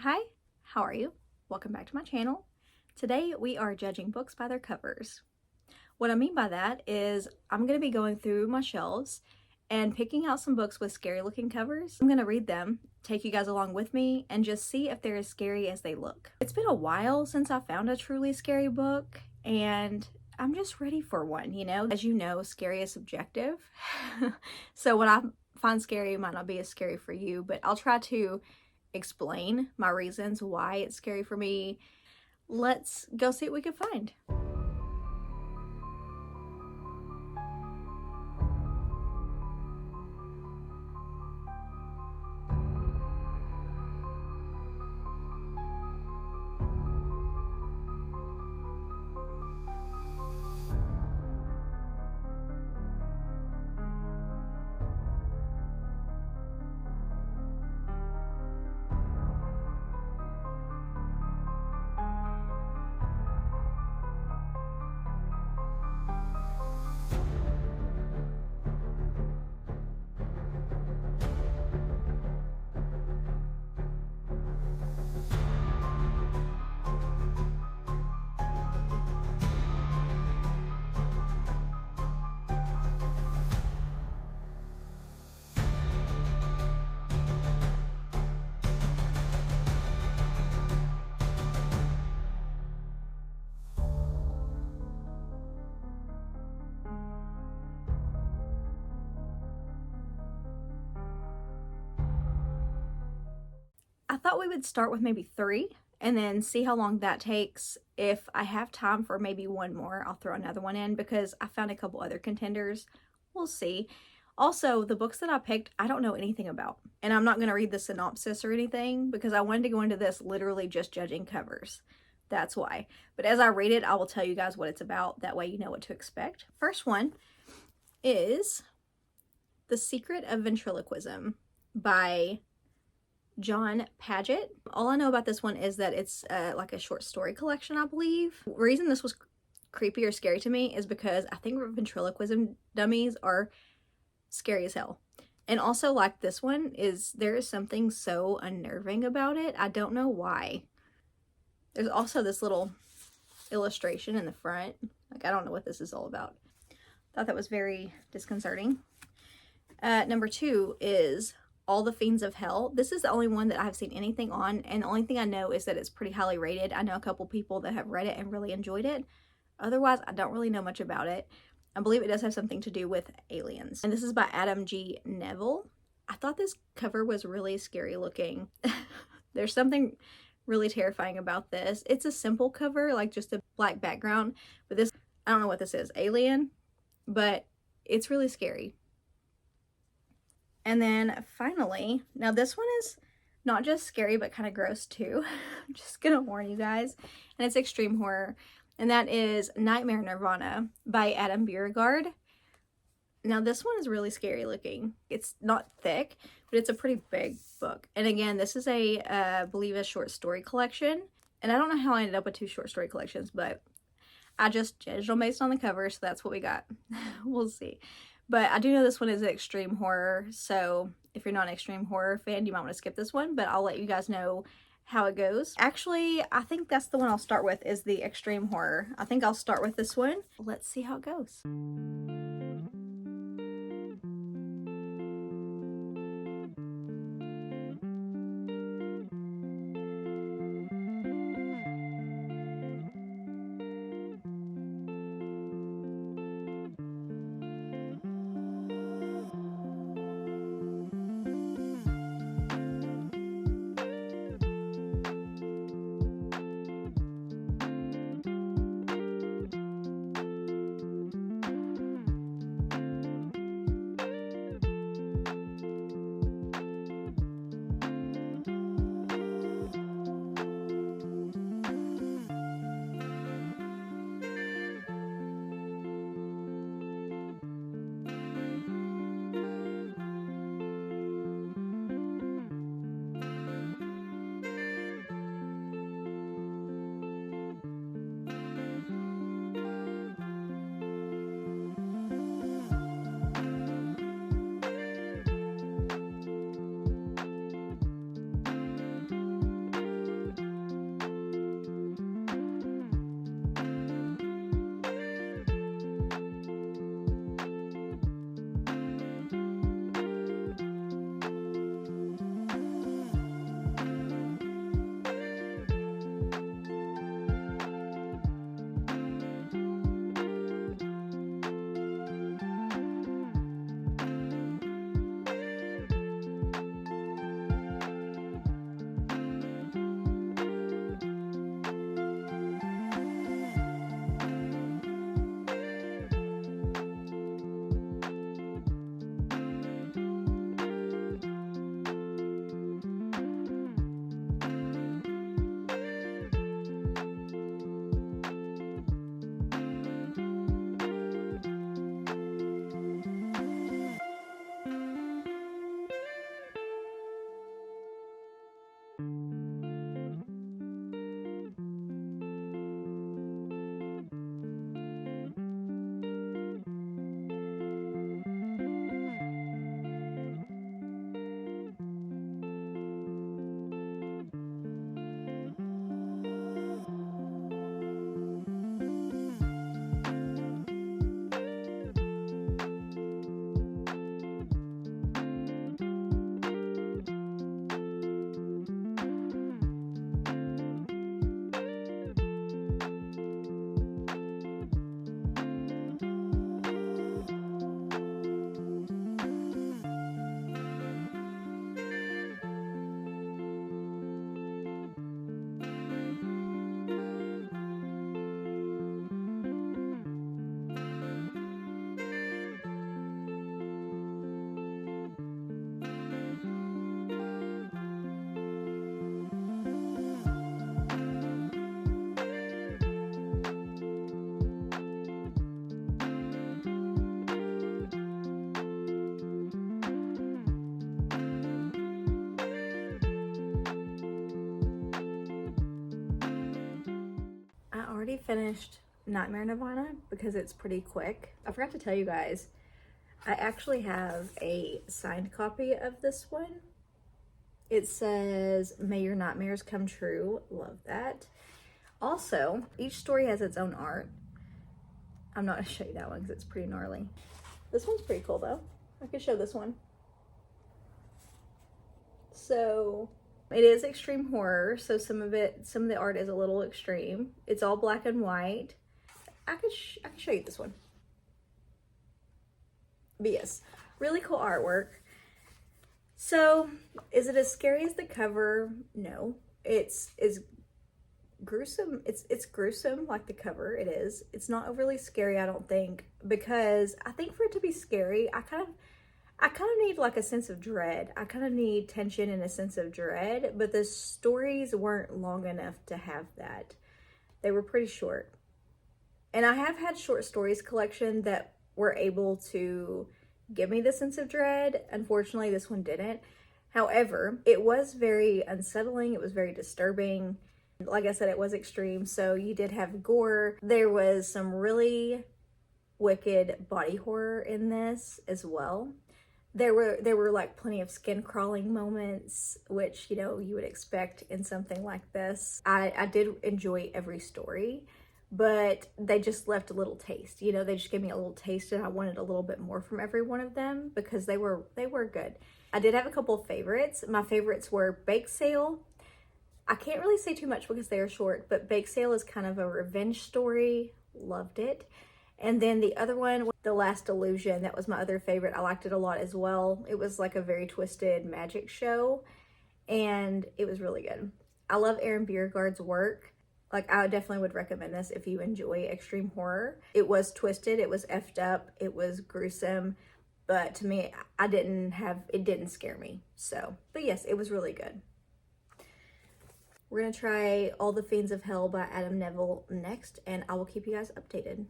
Hi, how are you? Welcome back to my channel. Today we are judging books by their covers. What I mean by that is I'm going to be going through my shelves and picking out some books with scary looking covers. I'm going to read them, take you guys along with me, and just see if they're as scary as they look. It's been a while since I found a truly scary book, and I'm just ready for one, you know? As you know, scary is subjective. So what I find scary might not be as scary for you, but I'll try to explain my reasons why it's scary for me. Let's go see what we can find. I thought we would start with maybe 3 and then see how long that takes. If I have time for maybe one more, I'll throw another one in because I found a couple other contenders. We'll see. Also, the books that I picked, I don't know anything about. And I'm not going to read the synopsis or anything because I wanted to go into this literally just judging covers. That's why. But as I read it, I will tell you guys what it's about. That way you know what to expect. First one is The Secret of Ventriloquism by John Padgett. All I know about this one is that it's like a short story collection, I believe. The reason this was creepy or scary to me is because I think ventriloquism dummies are scary as hell. And also, like this one, there is something so unnerving about it. I don't know why. There's also this little illustration in the front. Like, I don't know what this is all about. Thought that was very disconcerting. Number 2 is All the Fiends of Hell. This is the only one that I've seen anything on, and the only thing I know is that it's pretty highly rated. I know a couple people that have read it and really enjoyed it. Otherwise, I don't really know much about it. I believe it does have something to do with aliens. And this is by Adam G. Nevill. I thought this cover was really scary looking. There's something really terrifying about this. It's a simple cover, like just a black background. But this, I don't know what this is, alien, but it's really scary. And then finally, now this one is not just scary, but kind of gross too. I'm just gonna warn you guys. And it's extreme horror. And that is Nightmare Nirvana by Adam Beauregard. Now this one is really scary looking. It's not thick, but it's a pretty big book. And again, this is I believe a short story collection. And I don't know how I ended up with 2 short story collections, but I just judged them based on the cover, so that's what we got. We'll see. But I do know this one is an extreme horror, so if you're not an extreme horror fan, you might want to skip this one, but I'll let you guys know how it goes. Actually, I think that's the one I'll start with, is the extreme horror. I think I'll start with this one. Let's see how it goes. already finished Nightmare Nirvana because it's pretty quick. I forgot to tell you guys, I actually have a signed copy of this one. It says, "May your nightmares come true." Love that. Also, each story has its own art. I'm not going to show you that one because it's pretty gnarly. This one's pretty cool though. I could show this one. So it is extreme horror, so some of the art is a little extreme. It's all black and white. I could show you this one. But yes, really cool artwork. So, is it as scary as the cover? No. It's gruesome. It's gruesome like the cover. It is. It's not overly scary, I don't think, because I think for it to be scary, I kind of need like a sense of dread. I kind of need tension and a sense of dread, but the stories weren't long enough to have that. They were pretty short. And I have had short stories collection that were able to give me the sense of dread. Unfortunately, this one didn't. However, it was very unsettling. It was very disturbing. Like I said, it was extreme. So you did have gore. There was some really wicked body horror in this as well. There were like plenty of skin crawling moments, which, you know, you would expect in something like this. I did enjoy every story, but they just left a little taste. You know, they just gave me a little taste, and I wanted a little bit more from every one of them because they were good. I did have a couple of favorites. My favorites were Bake Sale. I can't really say too much because they are short, but Bake Sale is kind of a revenge story. Loved it. And then the other one, The Last Illusion, that was my other favorite. I liked it a lot as well. It was like a very twisted magic show, and it was really good. I love Aran Beauregard's work. Like, I definitely would recommend this if you enjoy extreme horror. It was twisted, it was effed up, it was gruesome, but to me, it didn't scare me. So, but yes, it was really good. We're gonna try All the Fiends of Hell by Adam Nevill next, and I will keep you guys updated.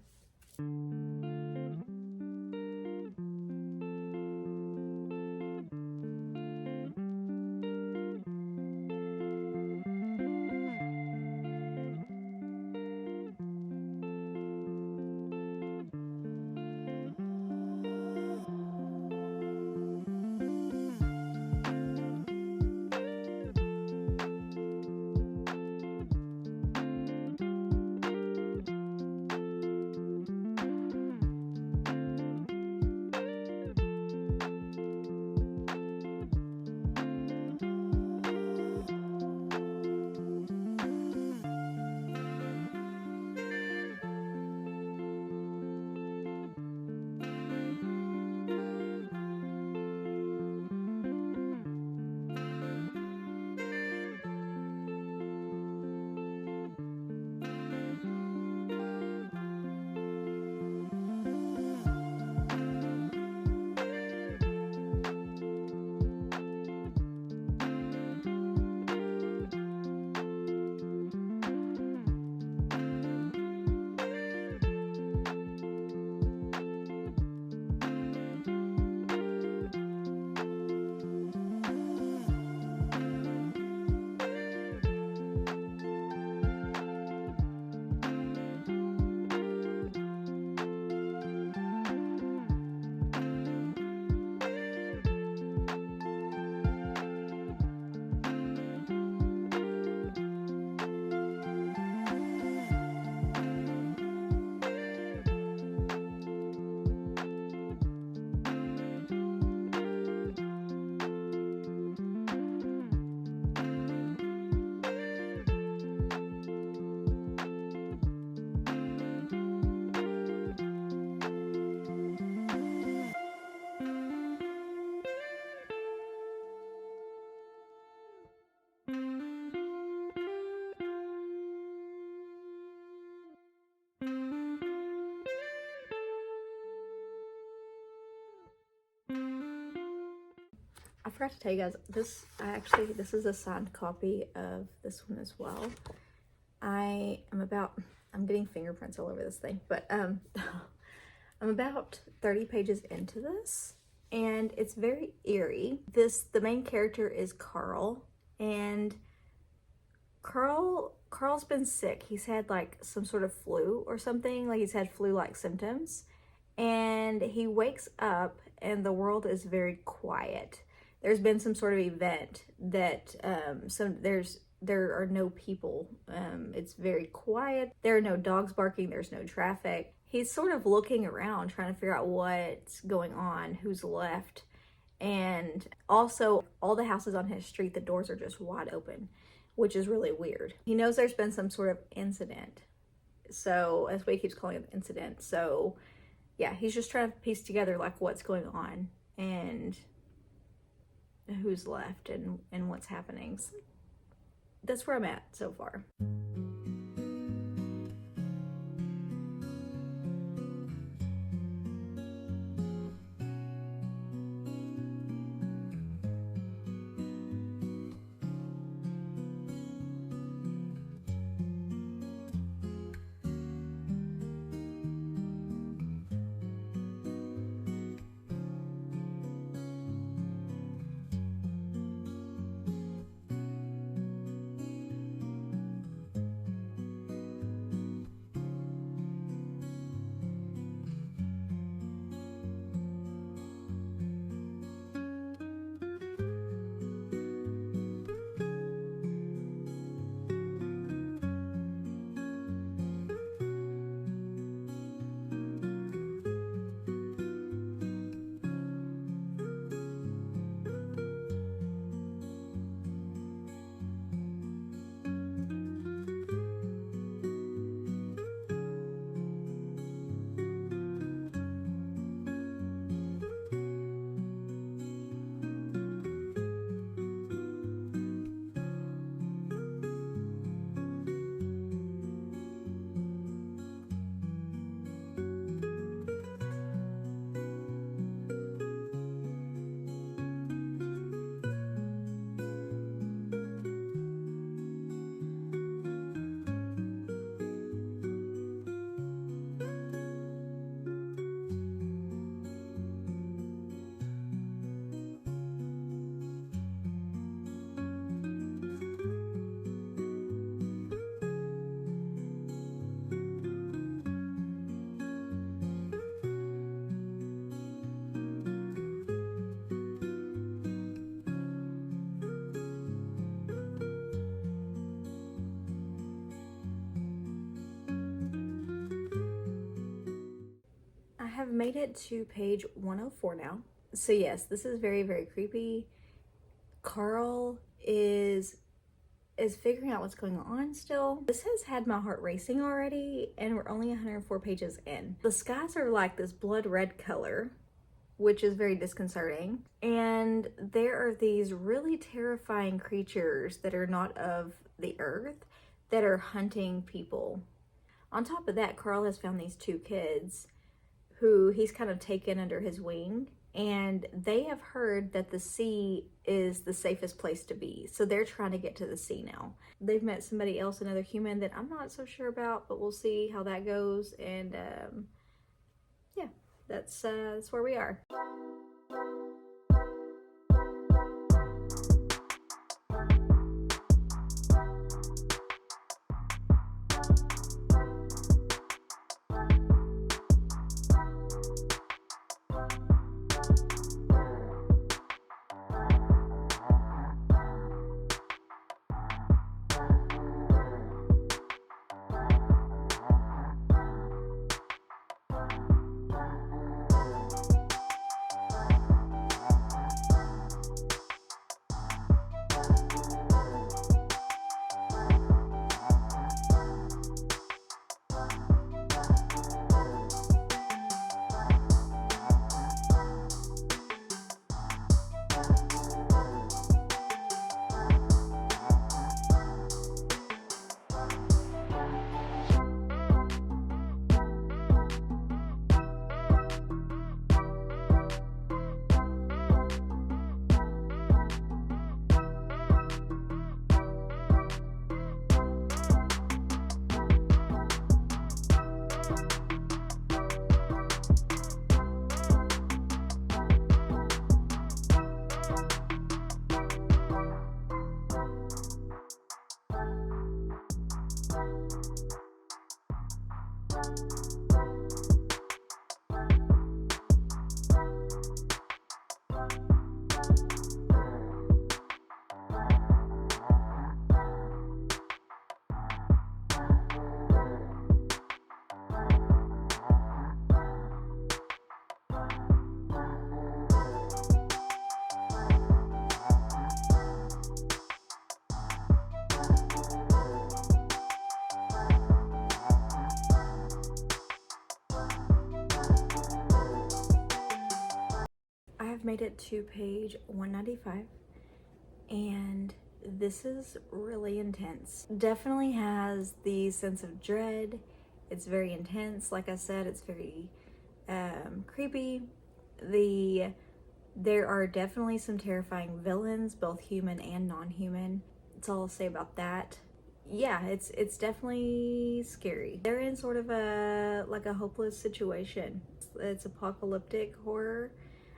I forgot to tell you guys, this is a signed copy of this one as well. I'm getting fingerprints all over this thing, but I'm about 30 pages into this, and it's very eerie. The main character is Carl, and Carl Carl's been sick. He's had like some sort of flu or something. Like he's had flu-like symptoms. And he wakes up and the world is very quiet. There's been some sort of event that there are no people. It's very quiet. There are no dogs barking. There's no traffic. He's sort of looking around, trying to figure out what's going on, who's left. And also, all the houses on his street, the doors are just wide open, which is really weird. He knows there's been some sort of incident. So that's what he keeps calling it, incident. So yeah, he's just trying to piece together like what's going on and who's left and what's happening. So that's where I'm at so far. I have made it to page 104 now. So yes, this is very, very creepy. Carl is figuring out what's going on still. This has had my heart racing already, and we're only 104 pages in. The skies are like this blood red color, which is very disconcerting. And there are these really terrifying creatures that are not of the earth that are hunting people. On top of that, Carl has found these two kids who he's kind of taken under his wing, and they have heard that the sea is the safest place to be. So they're trying to get to the sea now. They've met somebody else, another human that I'm not so sure about, but we'll see how that goes. And yeah, that's where we are. I've made it to page 195, and this is really intense. Definitely has the sense of dread. It's very intense. Like I said, it's very creepy. There are definitely some terrifying villains, both human and non-human. That's all I'll say about that. Yeah, it's definitely scary. They're in sort of a hopeless situation. It's apocalyptic horror.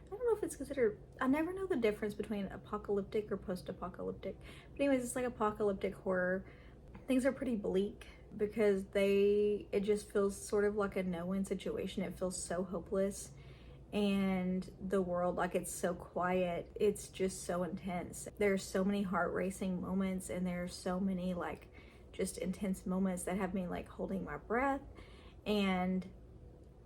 I don't know if it's considered, I never know the difference between apocalyptic or post-apocalyptic. But anyways, it's like apocalyptic horror. Things are pretty bleak because it just feels sort of like a no-win situation. It feels so hopeless, and the world, like, it's so quiet. It's just so intense. There's so many heart-racing moments, and there's so many like just intense moments that have me like holding my breath and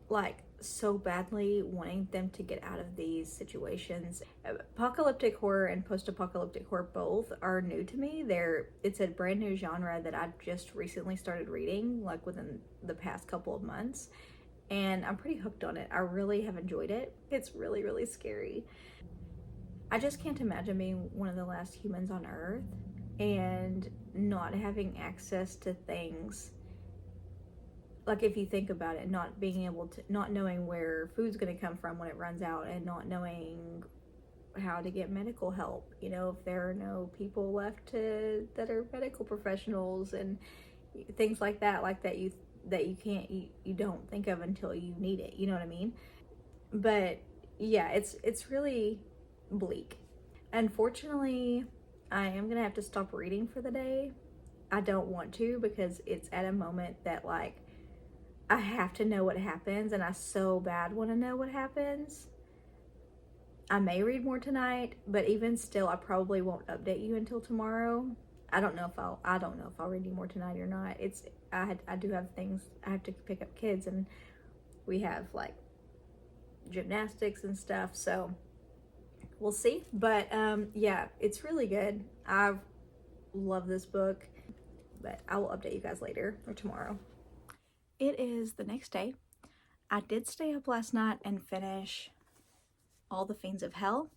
like so badly wanting them to get out of these situations. Apocalyptic horror and post-apocalyptic horror both are new to me. It's a brand new genre that I just recently started reading, like within the past couple of months, and I'm pretty hooked on it. I really have enjoyed it. It's really, really scary. I just can't imagine being one of the last humans on Earth and not having access to things. Like, if you think about it, not being able to, not knowing where food's going to come from when it runs out, and not knowing how to get medical help. You know, if there are no people left that are medical professionals and things like that you don't think of until you need it. You know what I mean? But yeah, it's really bleak. Unfortunately, I am gonna have to stop reading for the day. I don't want to, because it's at a moment that like I have to know what happens, and I so bad want to know what happens. I may read more tonight, but even still, I probably won't update you until tomorrow. I don't know if I'll read any more tonight or not. I do have things. I have to pick up kids, and we have like gymnastics and stuff, so we'll see. But yeah, it's really good. I love this book, but I will update you guys later or tomorrow. It is the next day. I did stay up last night and finish all the Fiends of Hell.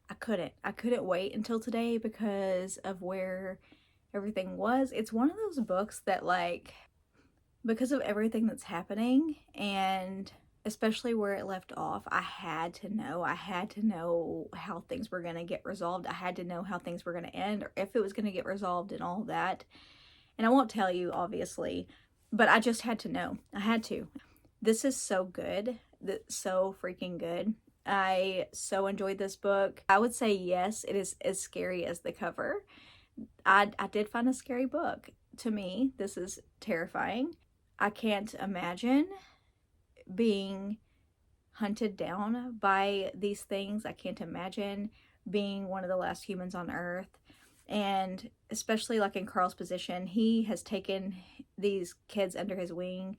I couldn't wait until today because of where everything was. It's one of those books that, like, because of everything that's happening, and especially where it left off, I had to know how things were going to get resolved. I had to know how things were going to end, or if it was going to get resolved and all that. And I won't tell you, obviously, but I just had to know. I had to. This is so good. So freaking good. I so enjoyed this book. I would say yes, it is as scary as the cover. I did find a scary book. To me, this is terrifying. I can't imagine being hunted down by these things. I can't imagine being one of the last humans on Earth. And especially like in Carl's position, he has taken these kids under his wing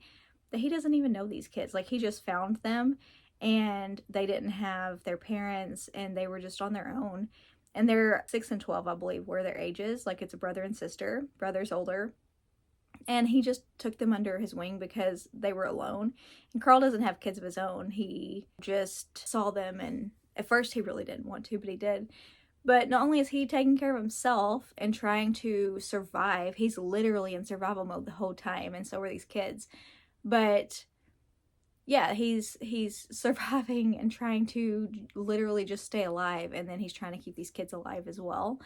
that he doesn't even know these kids. Like, he just found them, and they didn't have their parents, and they were just on their own. And they're 6 and 12, I believe, were their ages. Like, it's a brother and sister. Brother's older. And he just took them under his wing because they were alone. And Carl doesn't have kids of his own. He just saw them, and at first he really didn't want to, but he did. But not only is he taking care of himself and trying to survive, he's literally in survival mode the whole time, and so are these kids. But yeah, he's surviving and trying to literally just stay alive, and then he's trying to keep these kids alive as well.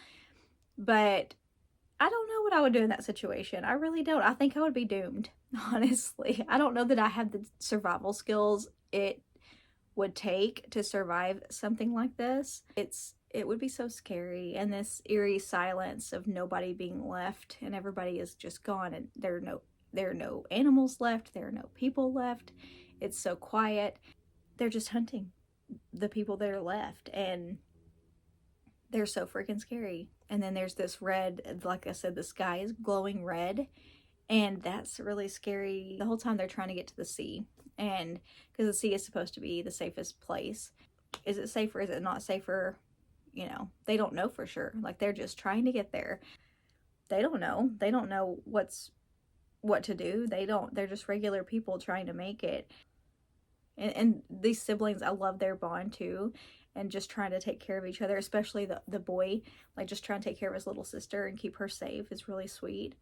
But I don't know what I would do in that situation. I really don't. I think I would be doomed, honestly. I don't know that I have the survival skills it would take to survive something like this. It would be so scary, and this eerie silence of nobody being left, and everybody is just gone, and there are no animals left, there are no people left. It's so quiet. They're just hunting the people that are left, and they're so freaking scary. And then there's this red, like I said, the sky is glowing red, and that's really scary. The whole time they're trying to get to the sea, and because the sea is supposed to be the safest place. Is it safer? Is it not safer? You know, they don't know for sure. Like, they're just trying to get there. They don't know. They don't know what to do. They're just regular people trying to make it. And these siblings, I love their bond too. and just trying to take care of each other, especially the boy, like just trying to take care of his little sister and keep her safe is really sweet.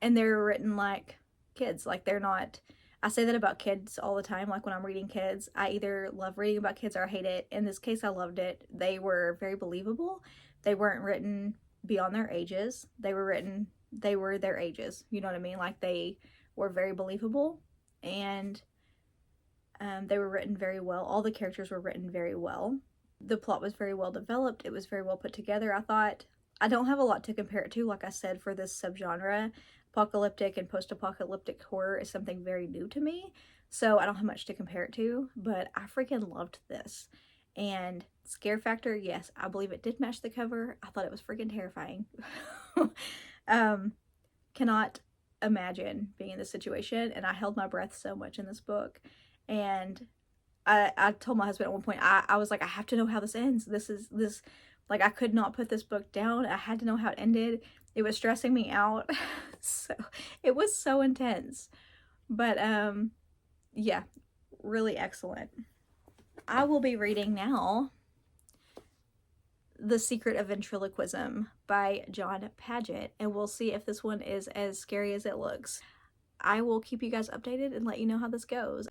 And they're written like kids, like they're not, I say that about kids all the time, like when I'm reading kids, I either love reading about kids or I hate it. In this case, I loved it. They were very believable. They weren't written beyond their ages. They were their ages, you know what I mean? Like they were very believable, and they were written very well. All the characters were written very well. The plot was very well developed. It was very well put together, I thought. I don't have a lot to compare it to, like I said, for this subgenre. Apocalyptic and post-apocalyptic horror is something very new to me, so I don't have much to compare it to, but I freaking loved this. And scare factor, yes, I believe it did match the cover. I thought it was freaking terrifying. Cannot imagine being in this situation, and I held my breath so much in this book. And I told my husband at one point, I was like, I have to know how this ends. This, like, I could not put this book down. I had to know how it ended. It was stressing me out. So it was so intense. But yeah, really excellent. I will be reading now The Secret of Ventriloquism by John Padgett, and we'll see if this one is as scary as it looks. I will keep you guys updated and let you know how this goes.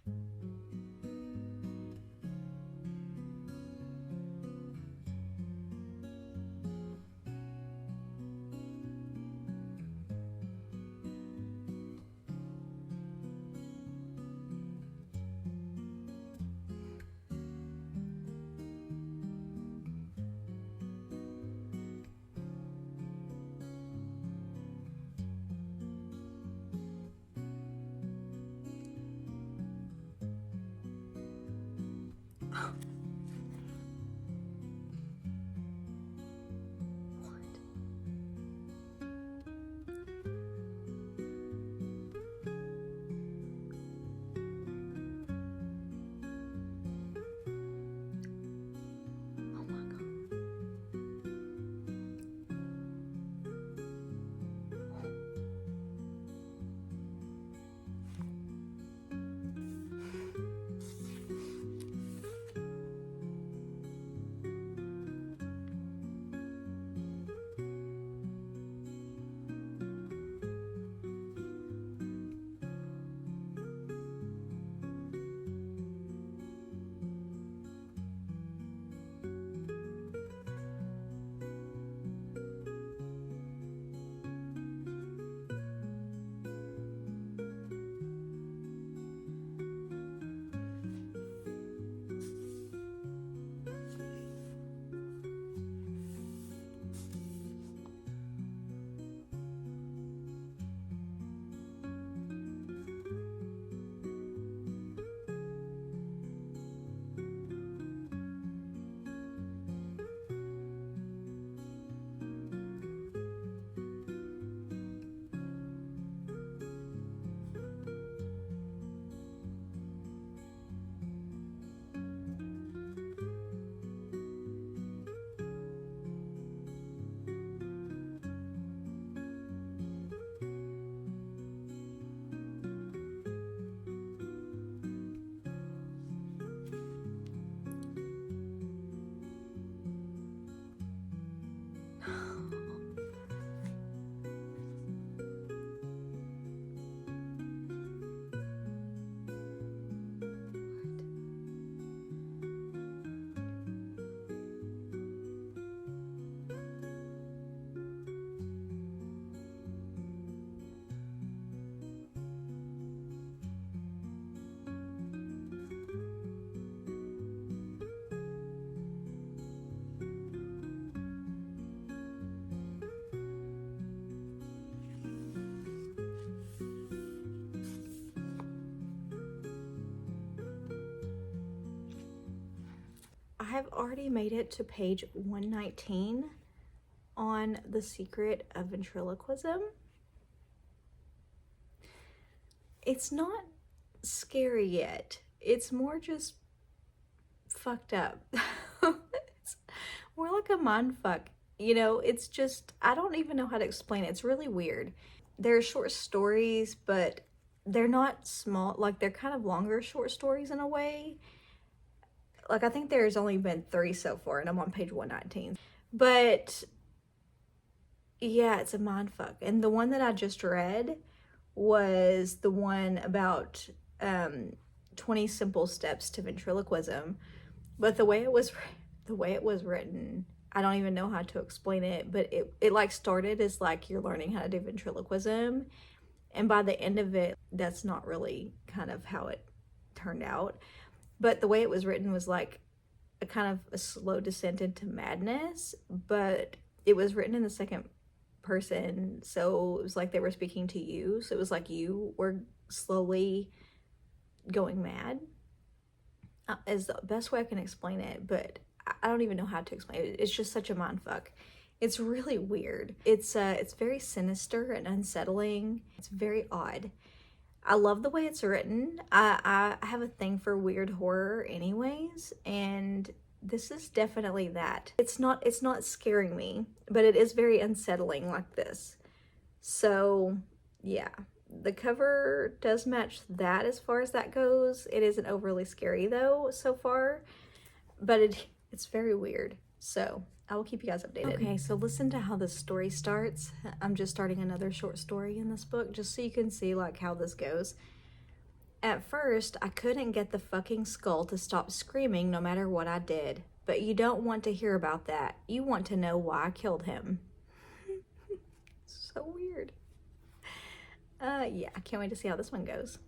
I have already made it to page 119 on The Secret of Ventriloquism. It's not scary yet. It's more just fucked up. It's more like a mind fuck. You know, it's just, I don't even know how to explain it. It's really weird. They're short stories, but they're not small, like they're kind of longer short stories in a way. like, I think there's only been 3 so far, and I'm on page 119. But yeah, it's a mind fuck. And the one that I just read was the one about 20 simple steps to ventriloquism. But the way it was written, I don't even know how to explain it, but it like started as like you're learning how to do ventriloquism, and by the end of it, that's not really kind of how it turned out. But the way it was written was like a kind of a slow descent into madness, but it was written in the second person, so it was like they were speaking to you, so it was like you were slowly going mad, is the best way I can explain it, but I don't even know how to explain it. It's just such a mind fuck. It's really weird. It's very sinister and unsettling. It's very odd. I love the way it's written. I have a thing for weird horror anyways, and this is definitely that. It's not scaring me, but it is very unsettling like this. So yeah, the cover does match that as far as that goes. It isn't overly scary though so far, but it's very weird. So I will keep you guys updated. Okay, so listen to how this story starts. I'm just starting another short story in this book just so you can see like how this goes. At first, I couldn't get the fucking skull to stop screaming no matter what I did. But you don't want to hear about that. You want to know why I killed him. So weird. Yeah, I can't wait to see how this one goes.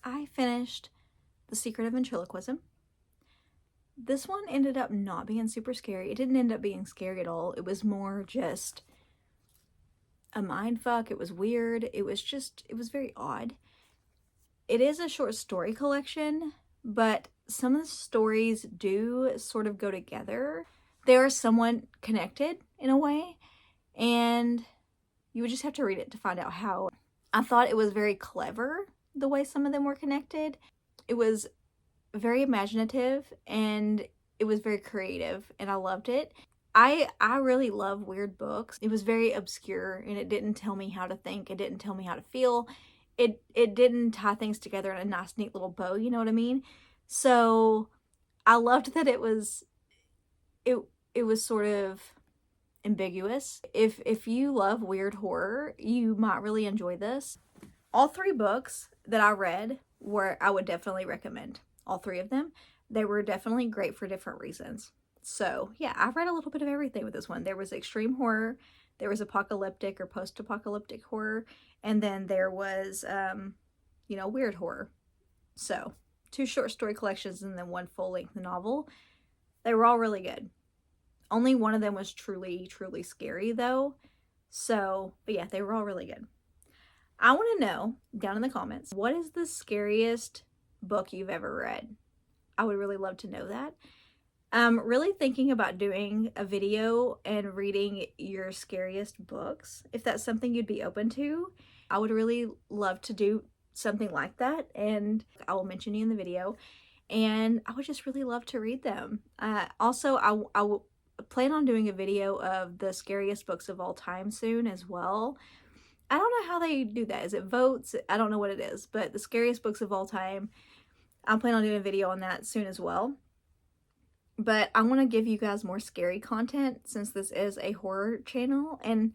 I finished The Secret of Ventriloquism. This one ended up not being super scary. It didn't end up being scary at all. It was more just a mindfuck. It was weird. It was very odd. It is a short story collection, but some of the stories do sort of go together. They are somewhat connected in a way, and you would just have to read it to find out how. I thought it was very clever the way some of them were connected. It was very imaginative and it was very creative, and I loved it. I really love weird books. It was very obscure and it didn't tell me how to think. It didn't tell me how to feel. It didn't tie things together in a nice neat little bow, you know what I mean? So I loved that it was sort of ambiguous. If you love weird horror, you might really enjoy this. All 3 books that I read I would definitely recommend. All 3 of them. They were definitely great for different reasons. So yeah, I read a little bit of everything with this one. There was extreme horror, there was apocalyptic or post-apocalyptic horror, and then there was, weird horror. So 2 short story collections and then 1 full-length novel. They were all really good. Only one of them was truly, truly scary though. So, but yeah, they were all really good. I want to know down in the comments, what is the scariest book you've ever read? I would really love to know that. I'm really thinking about doing a video and reading your scariest books. If that's something you'd be open to, I would really love to do something like that, and I will mention you in the video, and I would just really love to read them. Also, I will plan on doing a video of the scariest books of all time soon as well. I don't know how they do that. Is it votes? I don't know what it is, but the scariest books of all time, I'm planning on doing a video on that soon as well. But I want to give you guys more scary content since this is a horror channel, and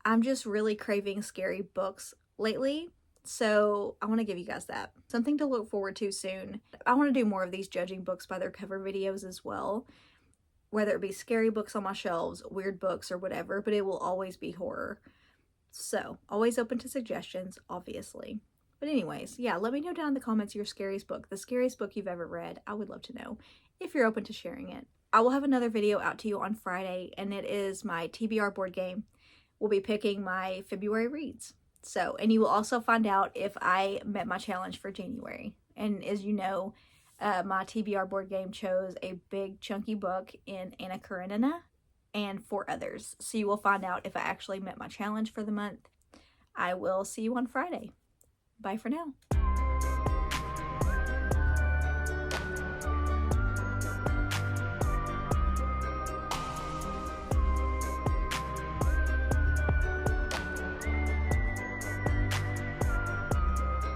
I'm just really craving scary books lately. So I want to give you guys that. Something to look forward to soon. I want to do more of these judging books by their cover videos as well. Whether it be scary books on my shelves, weird books, or whatever, but it will always be horror. So, always open to suggestions, obviously. But anyways, yeah, let me know down in the comments your scariest book, the scariest book you've ever read. I would love to know if you're open to sharing it. I will have another video out to you on Friday, and it is my TBR board game. We'll be picking my February reads. So, and you will also find out if I met my challenge for January. And as you know, my TBR board game chose a big chunky book in Anna Karenina and 4 others. So you will find out if I actually met my challenge for the month. I will see you on Friday. Bye for now.